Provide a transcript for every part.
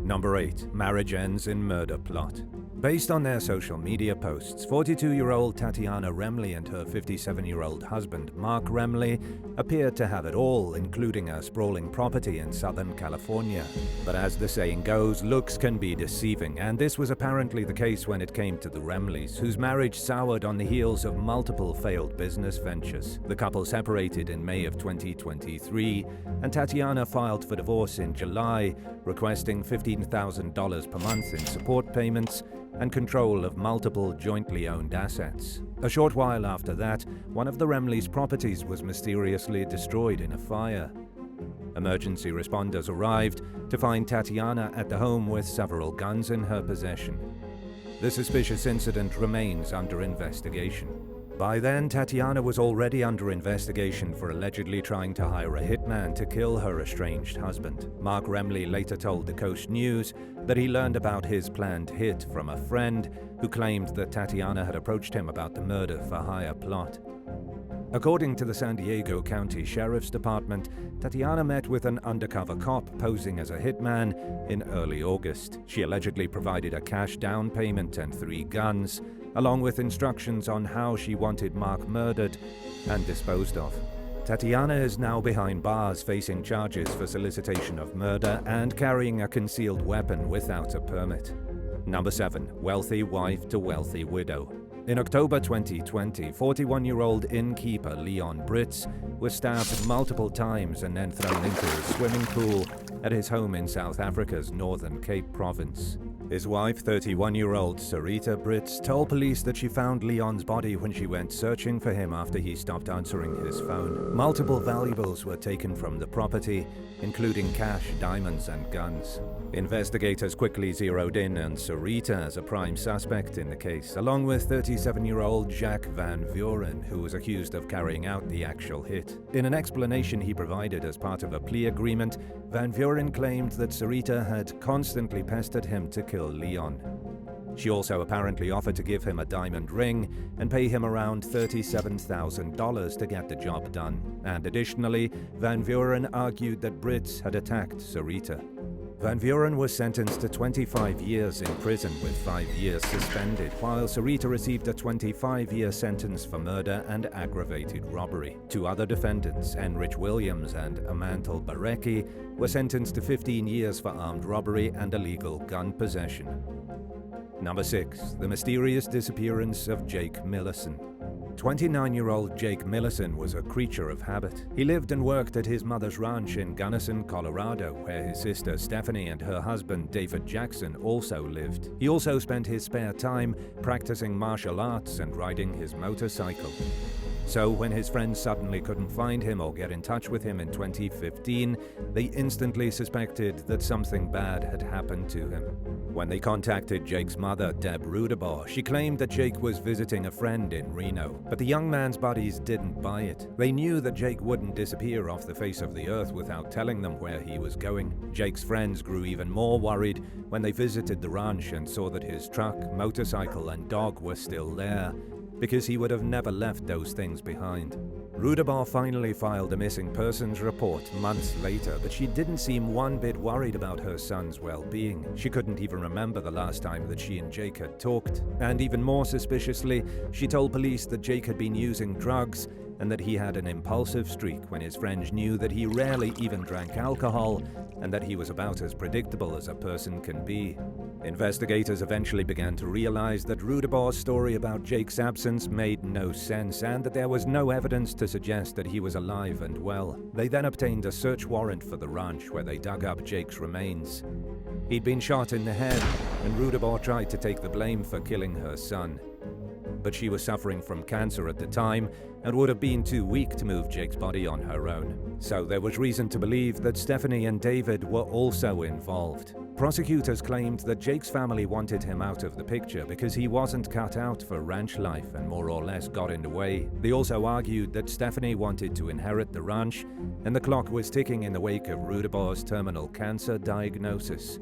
Number 8. Marriage ends in murder plot. Based on their social media posts, 42-year-old Tatiana Remley and her 57-year-old husband, Mark Remley, appeared to have it all, including a sprawling property in Southern California. But as the saying goes, looks can be deceiving, and this was apparently the case when it came to the Remleys, whose marriage soured on the heels of multiple failed business ventures. The couple separated in May of 2023, and Tatiana filed for divorce in July, requesting $15,000 per month in support payments and control of multiple jointly owned assets. A short while after that, one of the Remleys' properties was mysteriously destroyed in a fire. Emergency responders arrived to find Tatiana at the home with several guns in her possession. The suspicious incident remains under investigation. By then, Tatiana was already under investigation for allegedly trying to hire a hitman to kill her estranged husband. Mark Remley later told the Coast News that he learned about his planned hit from a friend who claimed that Tatiana had approached him about the murder-for-hire plot. According to the San Diego County Sheriff's Department, Tatiana met with an undercover cop posing as a hitman in early August. She allegedly provided a cash down payment and 3 guns, along with instructions on how she wanted Mark murdered and disposed of. Tatiana is now behind bars, facing charges for solicitation of murder and carrying a concealed weapon without a permit. Number 7. Wealthy wife to wealthy widow. In October 2020, 41-year-old innkeeper Leon Britz was stabbed multiple times and then thrown into a swimming pool at his home in South Africa's Northern Cape province. His wife, 31-year-old Sarita Britz, told police that she found Leon's body when she went searching for him after he stopped answering his phone. Multiple valuables were taken from the property, including cash, diamonds, and guns. Investigators quickly zeroed in on Sarita as a prime suspect in the case, along with 37-year-old Jack Van Vuren, who was accused of carrying out the actual hit. In an explanation he provided as part of a plea agreement, Van Vuren claimed that Sarita had constantly pestered him to kill Leon. She also apparently offered to give him a diamond ring and pay him around $37,000 to get the job done. And additionally, Van Vuren argued that Britz had attacked Sarita. Van Vuren was sentenced to 25 years in prison with 5 years suspended, while Sarita received a 25-year sentence for murder and aggravated robbery. 2 other defendants, Enrich Williams and Amantal Barecki, were sentenced to 15 years for armed robbery and illegal gun possession. Number 6. The mysterious disappearance of Jake Millison. 29-year-old Jake Millison was a creature of habit. He lived and worked at his mother's ranch in Gunnison, Colorado, where his sister Stephanie and her husband David Jackson also lived. He also spent his spare time practicing martial arts and riding his motorcycle. So when his friends suddenly couldn't find him or get in touch with him in 2015, they instantly suspected that something bad had happened to him. When they contacted Jake's mother, Deb Rudebaugh, she claimed that Jake was visiting a friend in Reno, but the young man's buddies didn't buy it. They knew that Jake wouldn't disappear off the face of the earth without telling them where he was going. Jake's friends grew even more worried when they visited the ranch and saw that his truck, motorcycle, and dog were still there, because he would have never left those things behind. Rudebaugh finally filed a missing persons report months later, but she didn't seem one bit worried about her son's well-being. She couldn't even remember the last time that she and Jake had talked. And even more suspiciously, she told police that Jake had been using drugs and that he had an impulsive streak when his friends knew that he rarely even drank alcohol and that he was about as predictable as a person can be. Investigators eventually began to realize that Rudebaugh's story about Jake's absence made no sense and that there was no evidence to suggest that he was alive and well. They then obtained a search warrant for the ranch where they dug up Jake's remains. He'd been shot in the head, and Rudebaugh tried to take the blame for killing her son. But she was suffering from cancer at the time and would have been too weak to move Jake's body on her own. So there was reason to believe that Stephanie and David were also involved. Prosecutors claimed that Jake's family wanted him out of the picture because he wasn't cut out for ranch life and more or less got in the way. They also argued that Stephanie wanted to inherit the ranch, and the clock was ticking in the wake of Rudebaugh's terminal cancer diagnosis.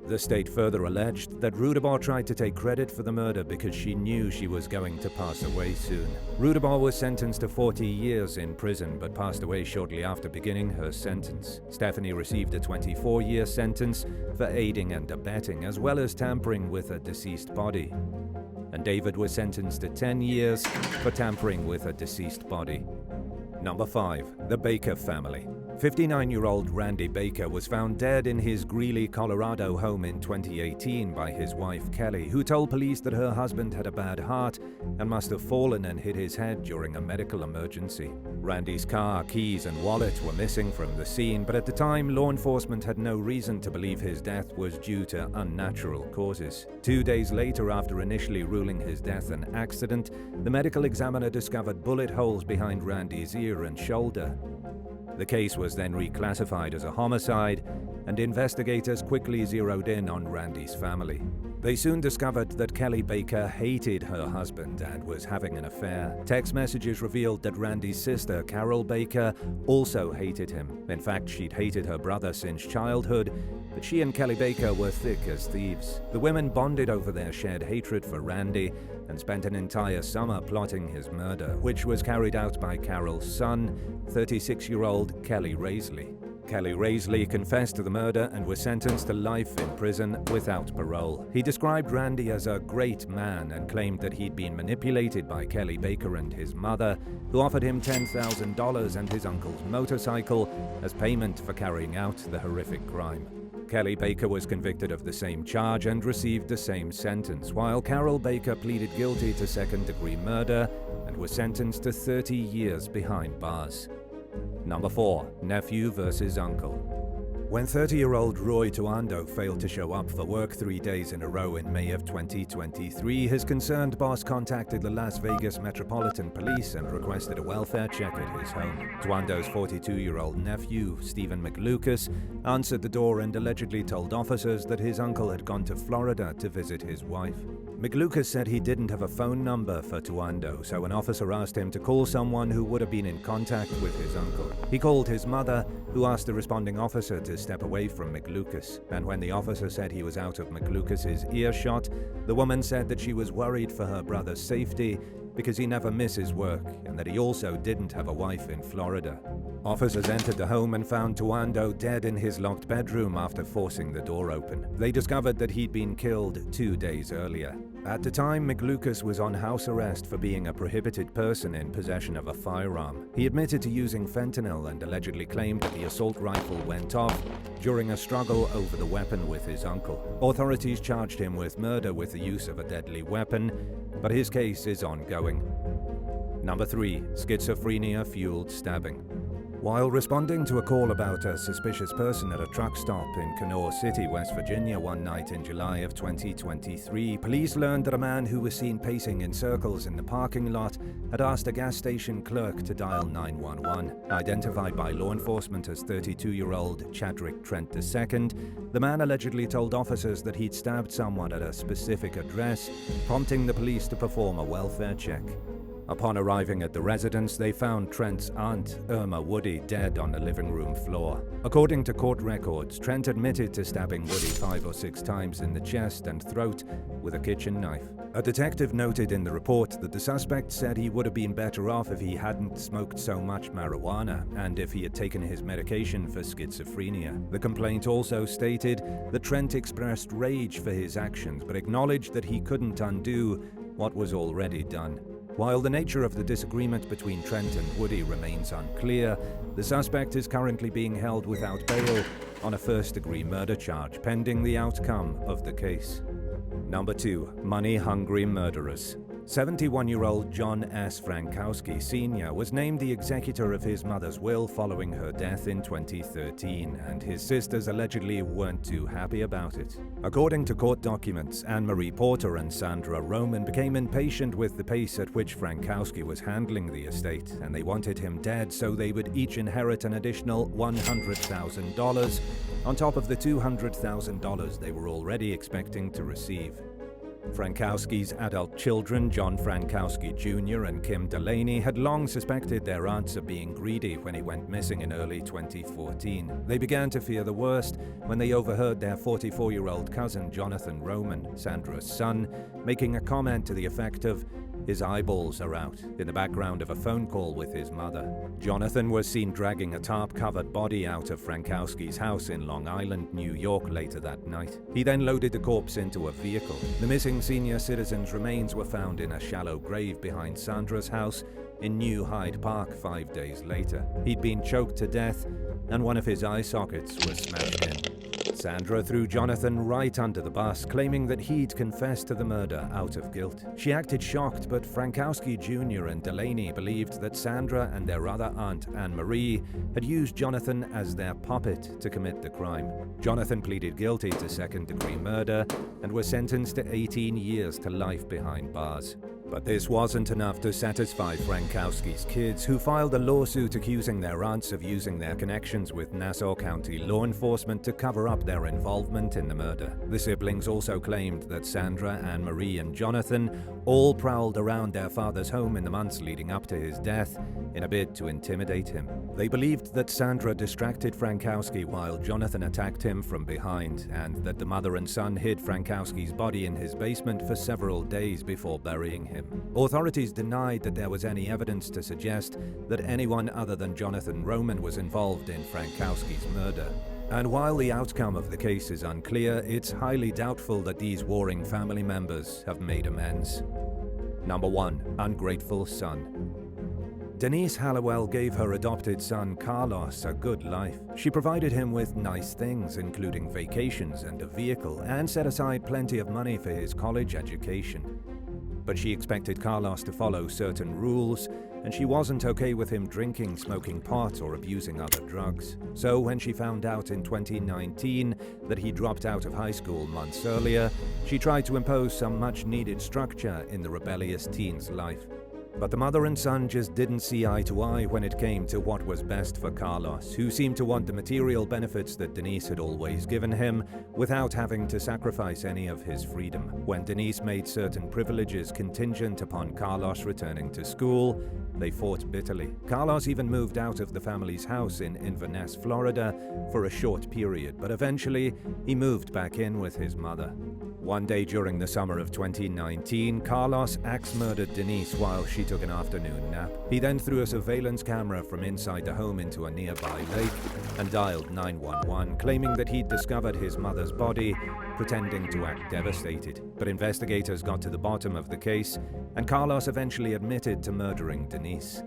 The state further alleged that Rudabaugh tried to take credit for the murder because she knew she was going to pass away soon. Rudabaugh was sentenced to 40 years in prison but passed away shortly after beginning her sentence. Stephanie received a 24-year sentence for aiding and abetting as well as tampering with a deceased body. And David was sentenced to 10 years for tampering with a deceased body. Number 5. The Baker family. 59-year-old Randy Baker was found dead in his Greeley, Colorado home in 2018 by his wife Kelly, who told police that her husband had a bad heart and must have fallen and hit his head during a medical emergency. Randy's car, keys, and wallet were missing from the scene, but at the time, law enforcement had no reason to believe his death was due to unnatural causes. 2 days later, after initially ruling his death an accident, the medical examiner discovered bullet holes behind Randy's ear and shoulder. The case was then reclassified as a homicide, and investigators quickly zeroed in on Randy's family. They soon discovered that Kelly Baker hated her husband and was having an affair. Text messages revealed that Randy's sister, Carol Baker, also hated him. In fact, she'd hated her brother since childhood, but she and Kelly Baker were thick as thieves. The women bonded over their shared hatred for Randy and spent an entire summer plotting his murder, which was carried out by Carol's son, 36-year-old Kelly Raisley. Kelly Raisley confessed to the murder and was sentenced to life in prison without parole. He described Randy as a great man and claimed that he'd been manipulated by Kelly Baker and his mother, who offered him $10,000 and his uncle's motorcycle as payment for carrying out the horrific crime. Kelly Baker was convicted of the same charge and received the same sentence, while Carol Baker pleaded guilty to second-degree murder and was sentenced to 30 years behind bars. Number 4. Nephew versus Uncle. When 30-year-old Roy Tuando failed to show up for work 3 days in a row in May of 2023, his concerned boss contacted the Las Vegas Metropolitan Police and requested a welfare check at his home. Tuando's 42-year-old nephew, Stephen McLucas, answered the door and allegedly told officers that his uncle had gone to Florida to visit his wife. McLucas said he didn't have a phone number for Tuando, so an officer asked him to call someone who would have been in contact with his uncle. He called his mother, who asked the responding officer to step away from McLucas, and when the officer said he was out of McLucas's earshot, the woman said that she was worried for her brother's safety because he never misses work and that he also didn't have a wife in Florida. Officers entered the home and found Tuando dead in his locked bedroom after forcing the door open. They discovered that he'd been killed 2 days earlier. At the time, McLucas was on house arrest for being a prohibited person in possession of a firearm. He admitted to using fentanyl and allegedly claimed that the assault rifle went off during a struggle over the weapon with his uncle. Authorities charged him with murder with the use of a deadly weapon, but his case is ongoing. Number 3. Schizophrenia-fueled stabbing. While responding to a call about a suspicious person at a truck stop in Canor City, West Virginia one night in July of 2023, police learned that a man who was seen pacing in circles in the parking lot had asked a gas station clerk to dial 911. Identified by law enforcement as 32-year-old Chadrick Trent II, the man allegedly told officers that he'd stabbed someone at a specific address, prompting the police to perform a welfare check. Upon arriving at the residence, they found Trent's aunt, Irma Woody, dead on the living room floor. According to court records, Trent admitted to stabbing Woody 5 or 6 times in the chest and throat with a kitchen knife. A detective noted in the report that the suspect said he would have been better off if he hadn't smoked so much marijuana and if he had taken his medication for schizophrenia. The complaint also stated that Trent expressed rage for his actions but acknowledged that he couldn't undo what was already done. While the nature of the disagreement between Trent and Woody remains unclear, the suspect is currently being held without bail on a first-degree murder charge, pending the outcome of the case. Number 2. Money-hungry murderers. 71-year-old John S. Frankowski Sr. was named the executor of his mother's will following her death in 2013, and his sisters allegedly weren't too happy about it. According to court documents, Anne-Marie Porter and Sandra Roman became impatient with the pace at which Frankowski was handling the estate, and they wanted him dead so they would each inherit an additional $100,000 on top of the $200,000 they were already expecting to receive. Frankowski's adult children, John Frankowski Jr. and Kim Delaney, had long suspected their aunts of being greedy when he went missing in early 2014. They began to fear the worst when they overheard their 44-year-old cousin, Jonathan Roman, Sandra's son, making a comment to the effect of, "His eyeballs are out," in the background of a phone call with his mother. Jonathan was seen dragging a tarp-covered body out of Frankowski's house in Long Island, New York later that night. He then loaded the corpse into a vehicle. The missing senior citizen's remains were found in a shallow grave behind Sandra's house in New Hyde Park 5 days later. He'd been choked to death, and one of his eye sockets was smashed in. Sandra threw Jonathan right under the bus, claiming that he'd confessed to the murder out of guilt. She acted shocked, but Frankowski Jr. and Delaney believed that Sandra and their other aunt, Anne-Marie, had used Jonathan as their puppet to commit the crime. Jonathan pleaded guilty to second-degree murder and was sentenced to 18 years to life behind bars. But this wasn't enough to satisfy Frankowski's kids, who filed a lawsuit accusing their aunts of using their connections with Nassau County law enforcement to cover up their involvement in the murder. The siblings also claimed that Sandra, Anne-Marie, and Jonathan all prowled around their father's home in the months leading up to his death in a bid to intimidate him. They believed that Sandra distracted Frankowski while Jonathan attacked him from behind, and that the mother and son hid Frankowski's body in his basement for several days before burying him. Authorities denied that there was any evidence to suggest that anyone other than Jonathan Roman was involved in Frankowski's murder. And while the outcome of the case is unclear, it's highly doubtful that these warring family members have made amends. Number 1. Ungrateful son. Denise Hallowell gave her adopted son Carlos a good life. She provided him with nice things, including vacations and a vehicle, and set aside plenty of money for his college education. But she expected Carlos to follow certain rules, and she wasn't okay with him drinking, smoking pot, or abusing other drugs. So when she found out in 2019 that he dropped out of high school months earlier, she tried to impose some much-needed structure in the rebellious teen's life. But the mother and son just didn't see eye to eye when it came to what was best for Carlos, who seemed to want the material benefits that Denise had always given him without having to sacrifice any of his freedom. When Denise made certain privileges contingent upon Carlos returning to school, they fought bitterly. Carlos even moved out of the family's house in Inverness, Florida, for a short period, but eventually he moved back in with his mother. One day during the summer of 2019, Carlos axe-murdered Denise while she took an afternoon nap. He then threw a surveillance camera from inside the home into a nearby lake and dialed 911, claiming that he'd discovered his mother's body, pretending to act devastated. But investigators got to the bottom of the case, and Carlos eventually admitted to murdering Denise.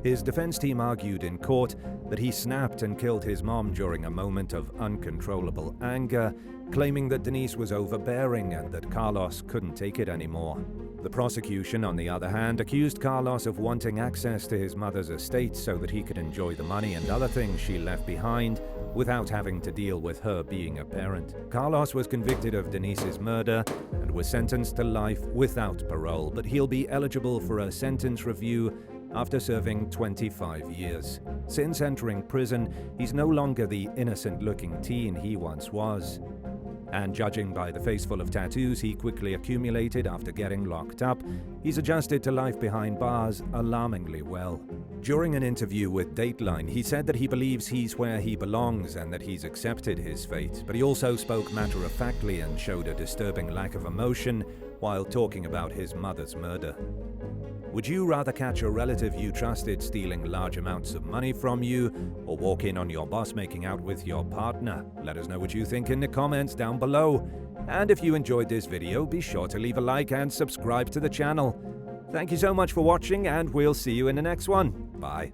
His defense team argued in court that he snapped and killed his mom during a moment of uncontrollable anger, claiming that Denise was overbearing and that Carlos couldn't take it anymore. The prosecution, on the other hand, accused Carlos of wanting access to his mother's estate so that he could enjoy the money and other things she left behind without having to deal with her being a parent. Carlos was convicted of Denise's murder and was sentenced to life without parole, but he'll be eligible for a sentence review after serving 25 years. Since entering prison, he's no longer the innocent-looking teen he once was. And judging by the face full of tattoos he quickly accumulated after getting locked up, he's adjusted to life behind bars alarmingly well. During an interview with Dateline, he said that he believes he's where he belongs and that he's accepted his fate, but he also spoke matter-of-factly and showed a disturbing lack of emotion while talking about his mother's murder. Would you rather catch a relative you trusted stealing large amounts of money from you, or walk in on your boss making out with your partner? Let us know what you think in the comments down below. And if you enjoyed this video, be sure to leave a like and subscribe to the channel. Thank you so much for watching, and we'll see you in the next one. Bye.